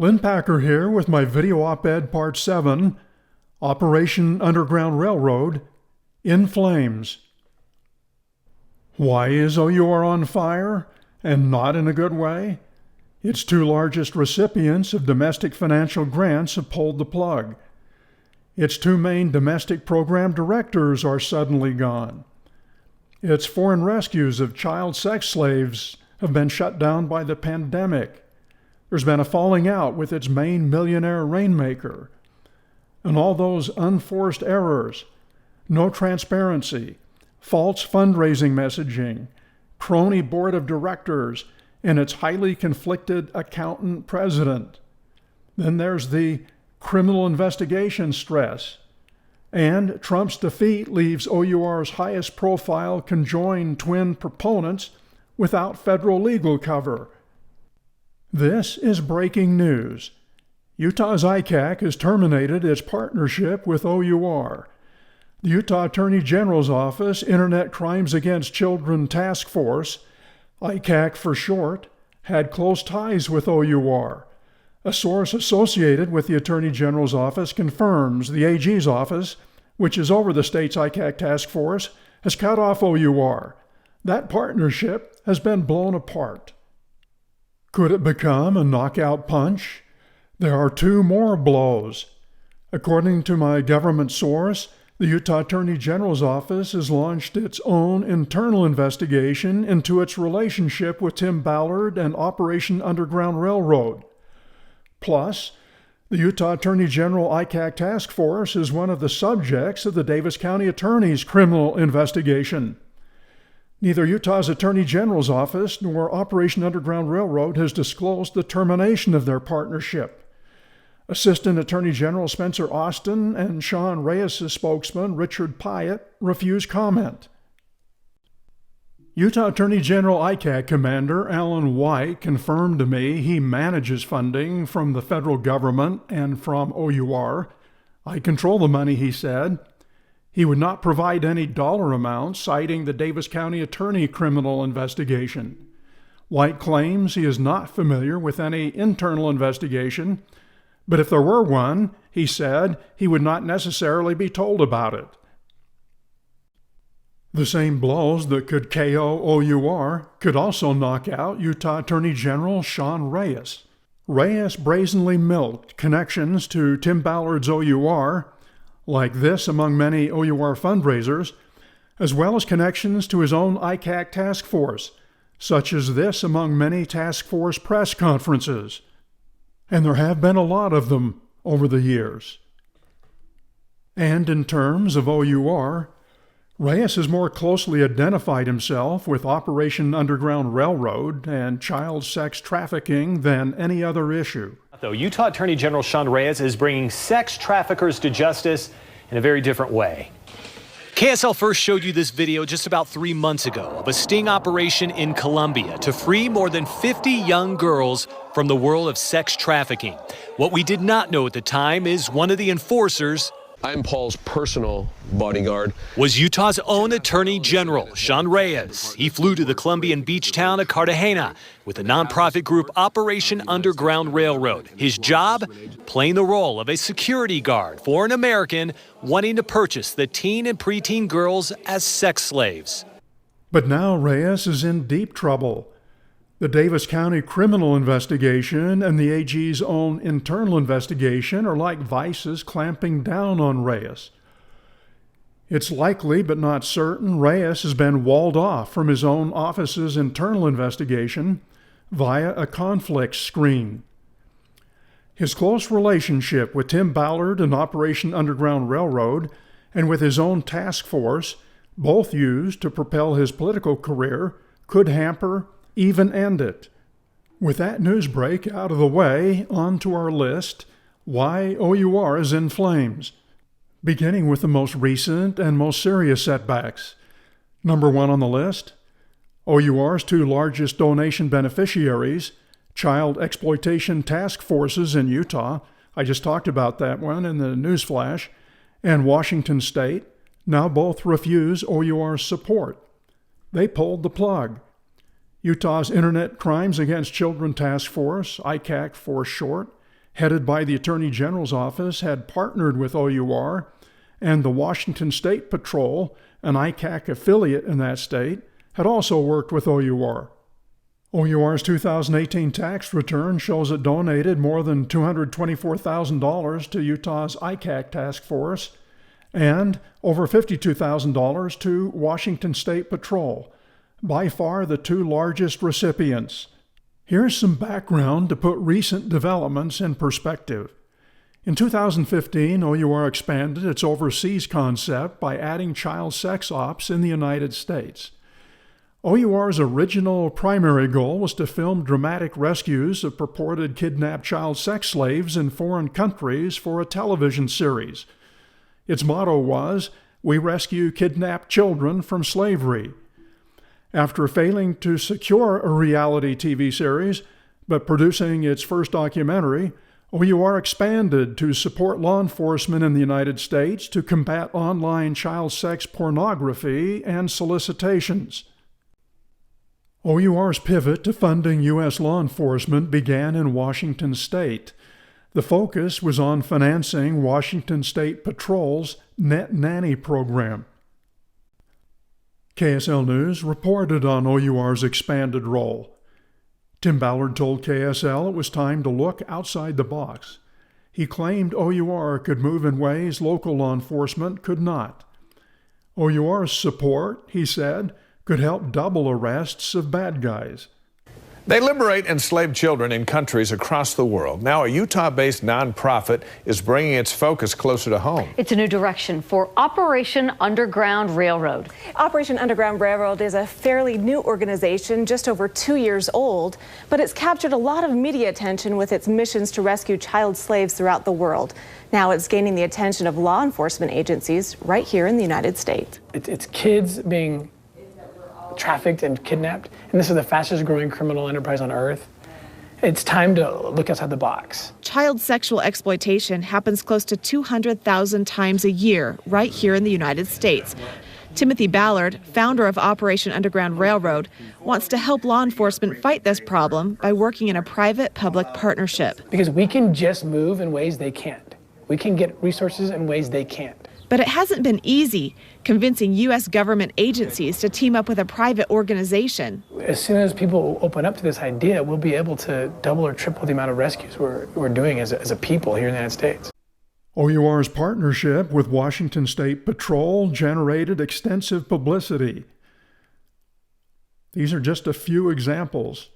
Lynn Packer here with my video op-ed Part 7, Operation Underground Railroad, in Flames. Why is OUR on fire, and not in a good way? Its two largest recipients of domestic financial grants have pulled the plug. Its two main domestic program directors are suddenly gone. Its foreign rescues of child sex slaves have been shut down by the pandemic. There's been a falling out with its main millionaire rainmaker. And all those unforced errors, no transparency, false fundraising messaging, crony board of directors, and its highly conflicted accountant president. Then there's the criminal investigation stress. And Trump's defeat leaves OUR's highest profile conjoined twin proponents without federal legal cover. This is breaking news. Utah's ICAC has terminated its partnership with OUR. The Utah Attorney General's Office Internet Crimes Against Children Task Force, ICAC for short, had close ties with OUR. A source associated with the Attorney General's office confirms the AG's office, which is over the state's ICAC task force, has cut off OUR. That partnership has been blown apart. Could it become a knockout punch? There are two more blows. According to my government source, the Utah Attorney General's office has launched its own internal investigation into its relationship with Tim Ballard and Operation Underground Railroad. Plus, the Utah Attorney General ICAC Task Force is one of the subjects of the Davis County Attorney's criminal investigation. Neither Utah's Attorney General's office nor Operation Underground Railroad has disclosed the termination of their partnership. Assistant Attorney General Spencer Austin and Sean Reyes' spokesman Richard Pyatt refuse comment. Utah Attorney General ICAC Commander Alan White confirmed to me he manages funding from the federal government and from OUR. I control the money, he said. He would not provide any dollar amounts, citing the Davis County Attorney criminal investigation. White claims he is not familiar with any internal investigation, but if there were one, he said, he would not necessarily be told about it. The same blows that could KO OUR could also knock out Utah Attorney General Sean Reyes. Reyes brazenly milked connections to Tim Ballard's OUR, like this among many OUR fundraisers, as well as connections to his own ICAC task force, such as this among many task force press conferences. And there have been a lot of them over the years. And in terms of OUR, Reyes has more closely identified himself with Operation Underground Railroad and child sex trafficking than any other issue. Though Utah Attorney General Sean Reyes is bringing sex traffickers to justice in a very different way. KSL first showed you this video just about 3 months ago of a sting operation in Colombia to free more than 50 young girls from the world of sex trafficking. What we did not know at the time is one of the enforcers I'm Paul's personal bodyguard. Was Utah's own Attorney General, Sean Reyes. He flew to the Colombian beach town of Cartagena with the nonprofit group Operation Underground Railroad. His job? Playing the role of a security guard for an American wanting to purchase the teen and preteen girls as sex slaves. But now Reyes is in deep trouble. The Davis County criminal investigation and the AG's own internal investigation are like vices clamping down on Reyes. It's likely, but not certain, Reyes has been walled off from his own office's internal investigation via a conflict screen. His close relationship with Tim Ballard and Operation Underground Railroad and with his own task force, both used to propel his political career, could hamper, even end it. With that news break out of the way, on to our list, why OUR is in flames. Beginning with the most recent and most serious setbacks. Number 1 on the list, OUR's two largest donation beneficiaries, child exploitation task forces in Utah, I just talked about that one in the news flash, and Washington State, now both refuse OUR's support. They pulled the plug. Utah's Internet Crimes Against Children Task Force, ICAC for short, headed by the Attorney General's office, had partnered with OUR, and the Washington State Patrol, an ICAC affiliate in that state, had also worked with OUR. OUR's 2018 tax return shows it donated more than $224,000 to Utah's ICAC task force and over $52,000 to Washington State Patrol, by far the two largest recipients. Here's some background to put recent developments in perspective. In 2015, OUR expanded its overseas concept by adding child sex ops in the United States. OUR's original primary goal was to film dramatic rescues of purported kidnapped child sex slaves in foreign countries for a television series. Its motto was, "We rescue kidnapped children from slavery." After failing to secure a reality TV series, but producing its first documentary, OUR expanded to support law enforcement in the United States to combat online child sex pornography and solicitations. OUR's pivot to funding U.S. law enforcement began in Washington State. The focus was on financing Washington State Patrol's Net Nanny program. KSL News reported on OUR's expanded role. Tim Ballard told KSL it was time to look outside the box. He claimed OUR could move in ways local law enforcement could not. OUR's support, he said, could help double arrests of bad guys. They liberate enslaved children in countries across the world. Now a Utah-based nonprofit is bringing its focus closer to home. It's a new direction for Operation Underground Railroad. Operation Underground Railroad is a fairly new organization, just over 2 years old, but it's captured a lot of media attention with its missions to rescue child slaves throughout the world. Now it's gaining the attention of law enforcement agencies right here in the United States. It's kids being trafficked and kidnapped, and this is the fastest growing criminal enterprise on earth. It's time to look outside the box. Child sexual exploitation happens close to 200,000 times a year right here in the United States. Timothy Ballard, founder of Operation Underground Railroad, wants to help law enforcement fight this problem by working in a private-public partnership. Because we can just move in ways they can't. We can get resources in ways they can't. But it hasn't been easy convincing U.S. government agencies to team up with a private organization. As soon as people open up to this idea, we'll be able to double or triple the amount of rescues we're doing as a people here in the United States. OUR's partnership with Washington State Patrol generated extensive publicity. These are just a few examples.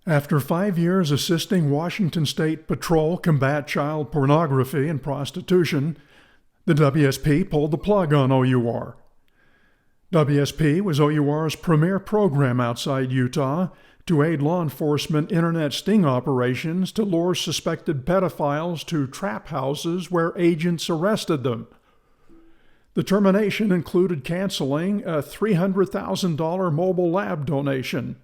After 5 years assisting Washington State Patrol combat child pornography and prostitution, the WSP pulled the plug on OUR. WSP was OUR's premier program outside Utah to aid law enforcement internet sting operations to lure suspected pedophiles to trap houses where agents arrested them. The termination included canceling a $300,000 mobile lab donation.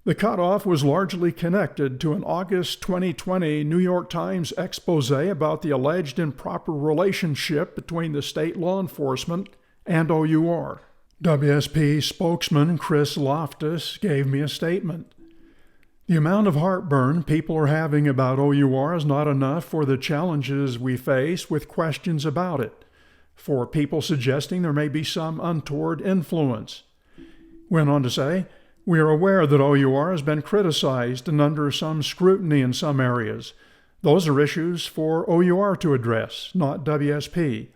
The cutoff was largely connected to an August 2020 New York Times expose about the alleged improper relationship between the state law enforcement and OUR. WSP spokesman Chris Loftus gave me a statement. The amount of heartburn people are having about OUR is not enough for the challenges we face with questions about it, for people suggesting there may be some untoward influence. Went on to say, we are aware that OUR has been criticized and under some scrutiny in some areas. Those are issues for OUR to address, not WSP.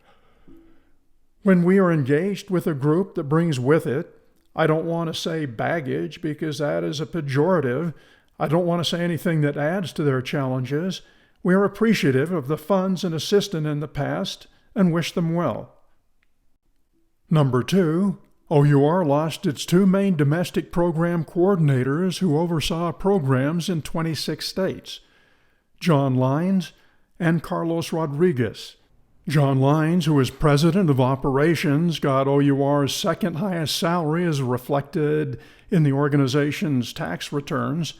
When we are engaged with a group that brings with it, I don't want to say baggage because that is a pejorative. I don't want to say anything that adds to their challenges. We are appreciative of the funds and assistance in the past and wish them well. Number 2, OUR lost its 2 main domestic program coordinators who oversaw programs in 26 states, John Lines and Carlos Rodriguez. John Lines, who is president of operations, got OUR's second highest salary as reflected in the organization's tax returns,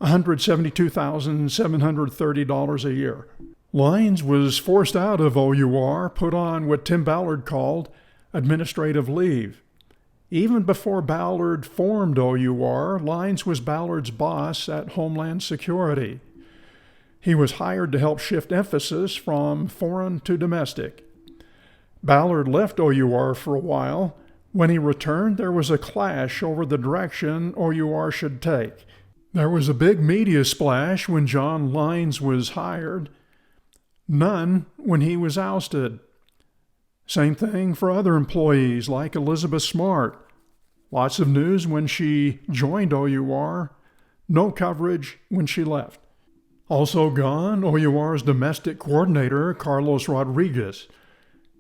$172,730 a year. Lines was forced out of OUR, put on what Tim Ballard called administrative leave. Even before Ballard formed OUR, Lines was Ballard's boss at Homeland Security. He was hired to help shift emphasis from foreign to domestic. Ballard left OUR for a while. When he returned, there was a clash over the direction OUR should take. There was a big media splash when John Lines was hired, none when he was ousted. Same thing for other employees like Elizabeth Smart. Lots of news when she joined OUR, no coverage when she left. Also gone, OUR's domestic coordinator, Carlos Rodriguez.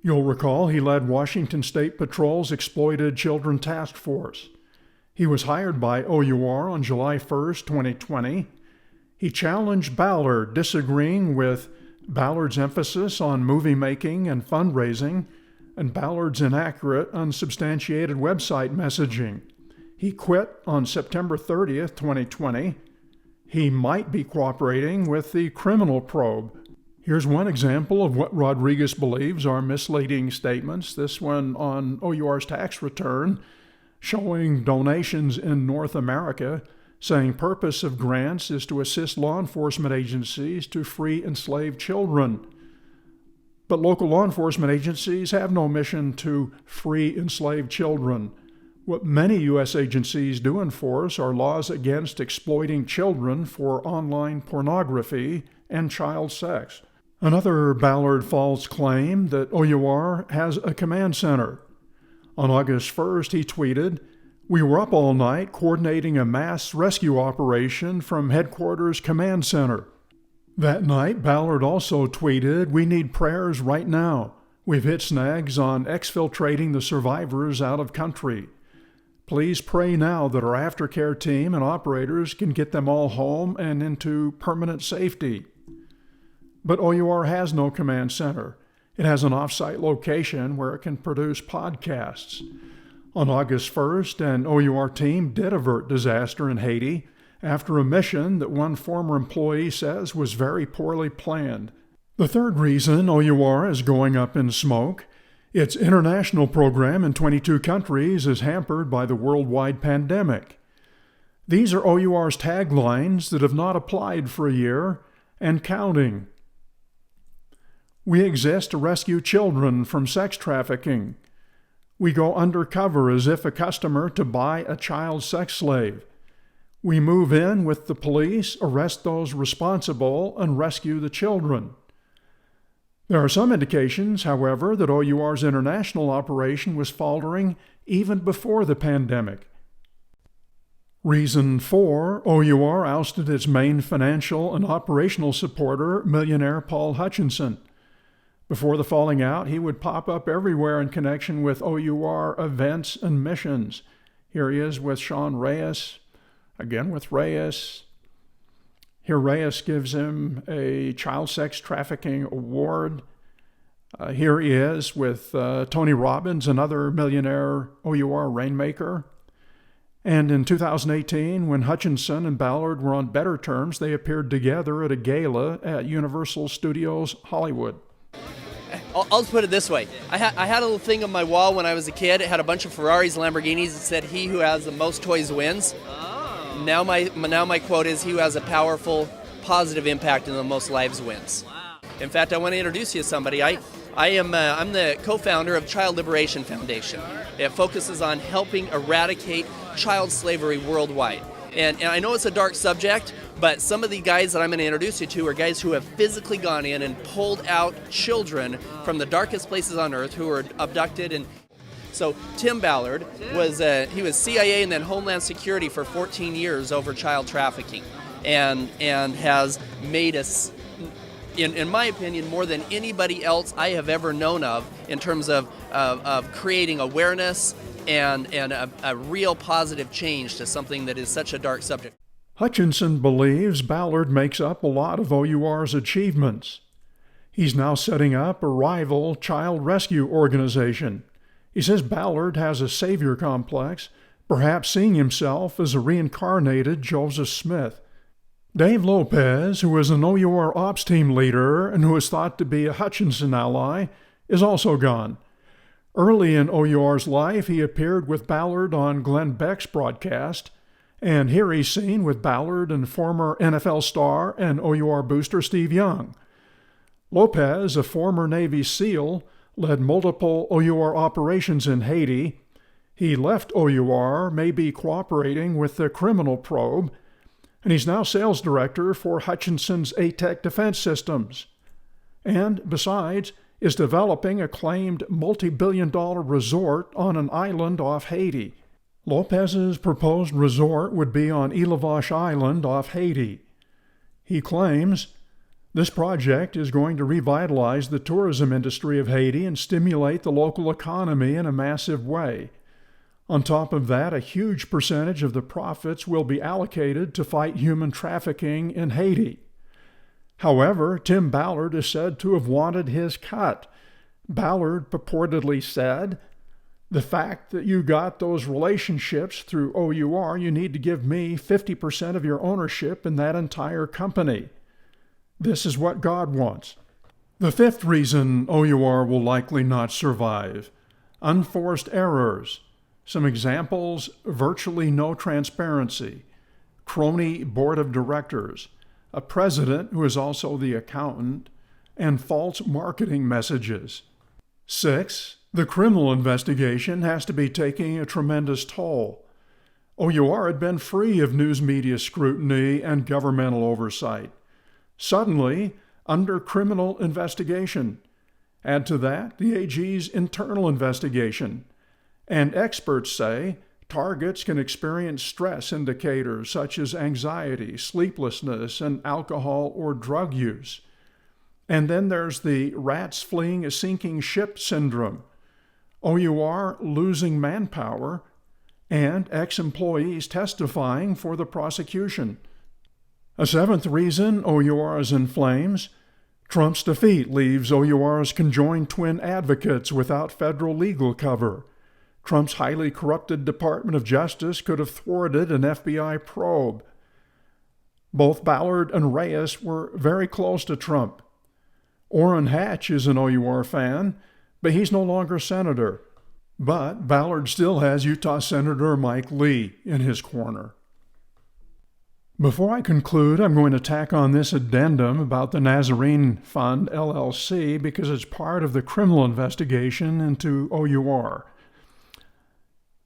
You'll recall he led Washington State Patrol's Exploited Children Task Force. He was hired by OUR on July 1st, 2020. He challenged Ballard, disagreeing with Ballard's emphasis on movie making and fundraising, and Ballard's inaccurate, unsubstantiated website messaging. He quit on September 30th, 2020. He might be cooperating with the criminal probe. Here's one example of what Rodriguez believes are misleading statements, this one on OUR's tax return, showing donations in North America, saying purpose of grants is to assist law enforcement agencies to free enslaved children. But local law enforcement agencies have no mission to free enslaved children. What many U.S. agencies do enforce are laws against exploiting children for online pornography and child sex. Another Ballard false claim that OUR has a command center. On August 1st, he tweeted, "We were up all night coordinating a mass rescue operation from headquarters command center." That night, Ballard also tweeted, "We need prayers right now. We've hit snags on exfiltrating the survivors out of country. Please pray now that our aftercare team and operators can get them all home and into permanent safety." But OUR has no command center. It has an off-site location where it can produce podcasts. On August 1st, an OUR team did avert disaster in Haiti after a mission that one former employee says was very poorly planned. The third reason OUR is going up in smoke: its international program in 22 countries is hampered by the worldwide pandemic. These are OUR's taglines that have not applied for a year and counting. We exist to rescue children from sex trafficking. We go undercover as if a customer to buy a child sex slave. We move in with the police, arrest those responsible, and rescue the children. There are some indications, however, that OUR's international operation was faltering even before the pandemic. Reason 4, OUR ousted its main financial and operational supporter, millionaire Paul Hutchinson. Before the falling out, he would pop up everywhere in connection with OUR events and missions. Here he is with Sean Reyes, again with Reyes. Here Reyes gives him a child sex trafficking award. Here he is with Tony Robbins, another millionaire OUR rainmaker. And in 2018, when Hutchinson and Ballard were on better terms, they appeared together at a gala at Universal Studios Hollywood. I'll just put it this way. I had a little thing on my wall when I was a kid. It had a bunch of Ferraris, Lamborghinis. It said, "He who has the most toys wins." Oh. Now my quote is, "He who has a powerful, positive impact in the most lives wins." Wow. In fact, I want to introduce you to somebody. I'm the co-founder of Child Liberation Foundation. It focuses on helping eradicate child slavery worldwide. And I know it's a dark subject, but some of the guys that I'm going to introduce you to are guys who have physically gone in and pulled out children from the darkest places on earth who were abducted. And so Tim Ballard was CIA and then Homeland Security for 14 years over child trafficking, and has made us, in my opinion, more than anybody else I have ever known of in terms of creating awareness and a real positive change to something that is such a dark subject. Hutchinson believes Ballard makes up a lot of OUR's achievements. He's now setting up a rival child rescue organization. He says Ballard has a savior complex, perhaps seeing himself as a reincarnated Joseph Smith. Dave Lopez, who is an OUR ops team leader and who is thought to be a Hutchinson ally, is also gone. Early in OUR's life, he appeared with Ballard on Glenn Beck's broadcast, and here he's seen with Ballard and former NFL star and OUR booster Steve Young. Lopez, a former Navy SEAL, led multiple OUR operations in Haiti. He left OUR, maybe cooperating with the criminal probe, and he's now sales director for Hutchinson's ATEC Defense Systems. And besides, is developing a claimed multi-billion-dollar resort on an island off Haiti. Lopez's proposed resort would be on Île Vache Island off Haiti. He claims, "This project is going to revitalize the tourism industry of Haiti and stimulate the local economy in a massive way. On top of that, a huge percentage of the profits will be allocated to fight human trafficking in Haiti." However, Tim Ballard is said to have wanted his cut. Ballard purportedly said, "The fact that you got those relationships through OUR, you need to give me 50% of your ownership in that entire company. This is what God wants." The fifth reason OUR will likely not survive: unforced errors. Some examples: virtually no transparency, crony board of directors, a president who is also the accountant, and false marketing messages. 6. The criminal investigation has to be taking a tremendous toll. OUR had been free of news media scrutiny and governmental oversight. Suddenly, under criminal investigation. Add to that the AG's internal investigation. And experts say targets can experience stress indicators such as anxiety, sleeplessness, and alcohol or drug use. And then there's the rats fleeing a sinking ship syndrome, OUR losing manpower, and ex-employees testifying for the prosecution. A seventh reason OUR is in flames: Trump's defeat leaves OUR's conjoined twin advocates without federal legal cover. Trump's highly corrupted Department of Justice could have thwarted an FBI probe. Both Ballard and Reyes were very close to Trump. Orrin Hatch is an OUR fan, but he's no longer senator. But Ballard still has Utah Senator Mike Lee in his corner. Before I conclude, I'm going to tack on this addendum about the Nazarene Fund, LLC, because it's part of the criminal investigation into OUR.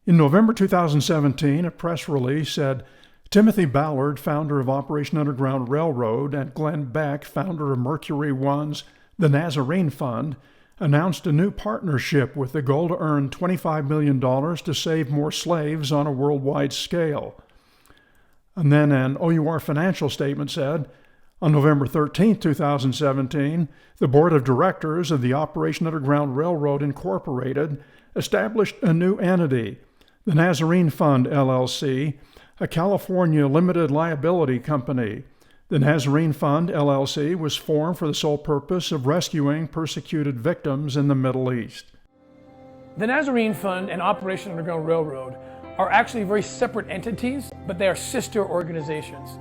In November 2017, a press release said, "Timothy Ballard, founder of Operation Underground Railroad, and Glenn Beck, founder of Mercury One's The Nazarene Fund, announced a new partnership with the goal to earn $25 million to save more slaves on a worldwide scale." And then an OUR financial statement said, on November 13, 2017, the board of directors of the Operation Underground Railroad Incorporated established a new entity, the Nazarene Fund, LLC, a California limited liability company. The Nazarene Fund, LLC, was formed for the sole purpose of rescuing persecuted victims in the Middle East. The Nazarene Fund and Operation Underground Railroad are actually very separate entities, but they are sister organizations.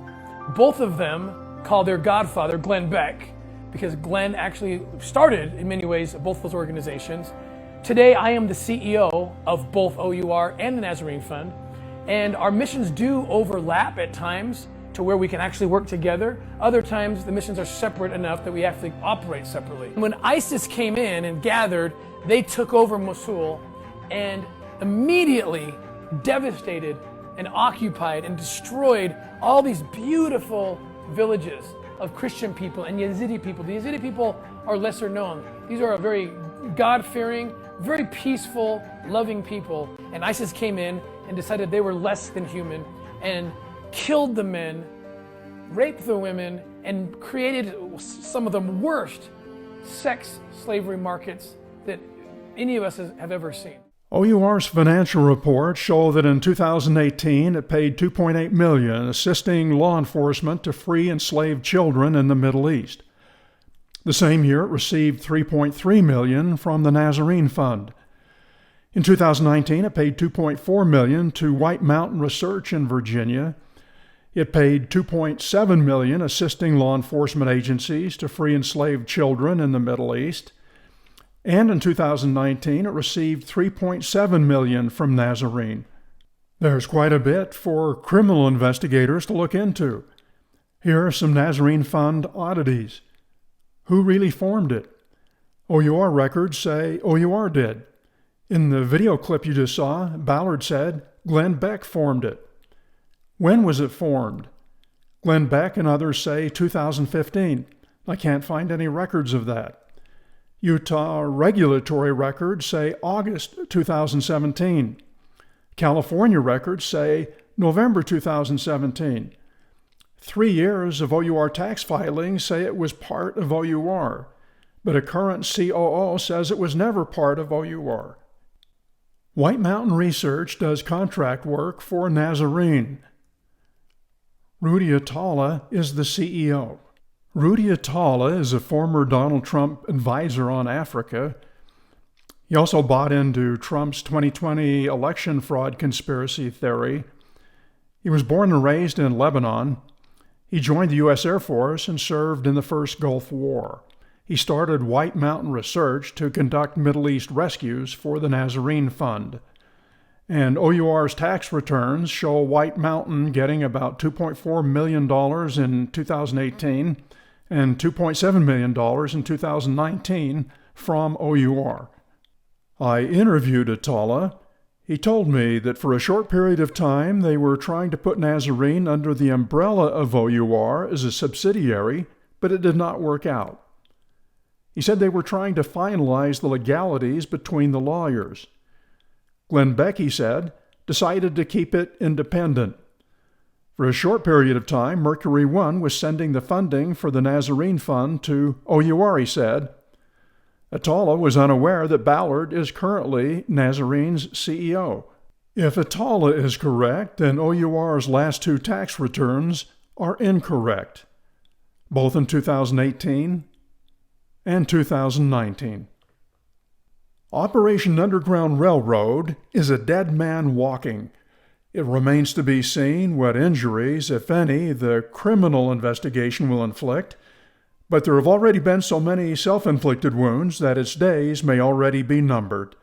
Both of them call their godfather Glenn Beck, because Glenn actually started, in many ways, both those organizations. Today, I am the CEO of both OUR and the Nazarene Fund, and our missions do overlap at times to where we can actually work together. Other times, the missions are separate enough that we have to operate separately. When ISIS came in and gathered, they took over Mosul and immediately devastated and occupied and destroyed all these beautiful villages of Christian people and Yazidi people. The Yazidi people are lesser known. These are a very God-fearing, very peaceful, loving people. And ISIS came in and decided they were less than human and killed the men, raped the women, and created some of the worst sex slavery markets that any of us have ever seen. OUR's financial reports show that in 2018 it paid $2.8 million assisting law enforcement to free enslaved children in the Middle East. The same year it received $3.3 million from the Nazarene Fund. In 2019 it paid $2.4 million to White Mountain Research in Virginia. It paid $2.7 million assisting law enforcement agencies to free enslaved children in the Middle East. And in 2019, it received $3.7 million from Nazarene. There's quite a bit for criminal investigators to look into. Here are some Nazarene Fund oddities. Who really formed it? OUR records say OUR did. In the video clip you just saw, Ballard said Glenn Beck formed it. When was it formed? Glenn Beck and others say 2015. I can't find any records of that. Utah regulatory records say August 2017. California records say November 2017. 3 years of OUR tax filings say it was part of OUR, but a current COO says it was never part of OUR. White Mountain Research does contract work for Nazarene. Rudy Atala is the CEO. Rudy Atala is a former Donald Trump advisor on Africa. He also bought into Trump's 2020 election fraud conspiracy theory. He was born and raised in Lebanon. He joined the U.S. Air Force and served in the First Gulf War. He started White Mountain Research to conduct Middle East rescues for the Nazarene Fund. And OUR's tax returns show White Mountain getting about $2.4 million in 2018 and $2.7 million in 2019 from OUR. I interviewed Atala. He told me that for a short period of time they were trying to put Nazarene under the umbrella of OUR as a subsidiary, but it did not work out. He said they were trying to finalize the legalities between the lawyers. Glenn Beck, he said, decided to keep it independent. For a short period of time, Mercury One was sending the funding for the Nazarene Fund to OUR, he said. Atala was unaware that Ballard is currently Nazarene's CEO. If Atala is correct, then OUR's last 2 tax returns are incorrect, both in 2018 and 2019. Operation Underground Railroad is a dead man walking. It remains to be seen what injuries, if any, the criminal investigation will inflict, but there have already been so many self-inflicted wounds that its days may already be numbered.